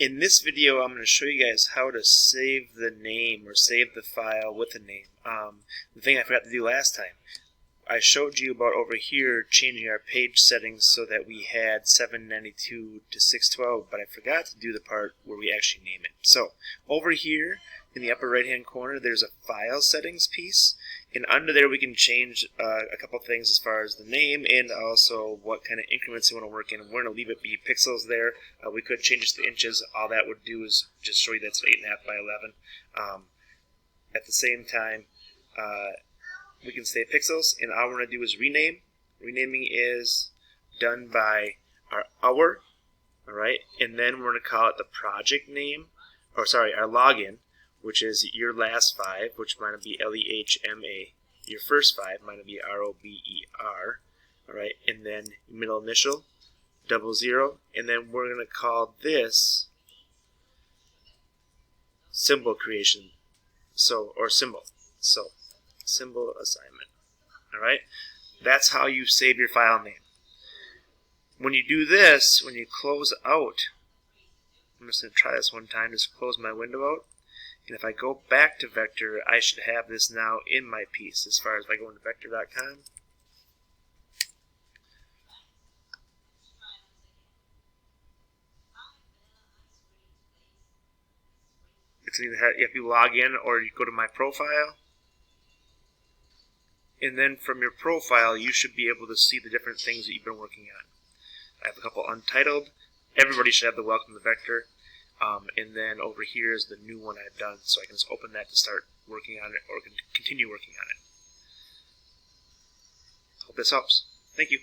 In this video, I'm going to show you guys how to save the name or save the file with a name. The thing I forgot to do last time, I showed you about over here changing our page settings so that we had 792 to 612, but I forgot to do the part where we actually name it. So over here in the upper right hand corner, there's a file settings piece, and under there we can change a couple things as far as the name and also what kind of increments you want to work in. We're going to leave it be pixels there. We could change it to inches. All that would do is just show you that's 8.5 by 11. At the same time, we can say pixels, and all we're going to do is rename. Renaming is done by our hour, alright, and then we're going to call it the project name, or sorry, our login, which is your last 5, which might be LEHMA. Your first 5 might be ROBER, alright, and then middle initial, 00, and then we're going to call this symbol creation, or symbol. So symbol assignment. Alright? That's how you save your file name. When you do this, when you close out, I'm just going to try this one time, just close my window out, and if I go back to Vector, I should have this now in my piece. As far as if I go into Vectr.com, it's either if you log in or you go to my profile. And then from your profile, you should be able to see the different things that you've been working on. I have a couple untitled. Everybody should have the welcome to Vector. And then over here is the new one I've done, so I can just open that to start working on it or continue working on it. Hope this helps. Thank you.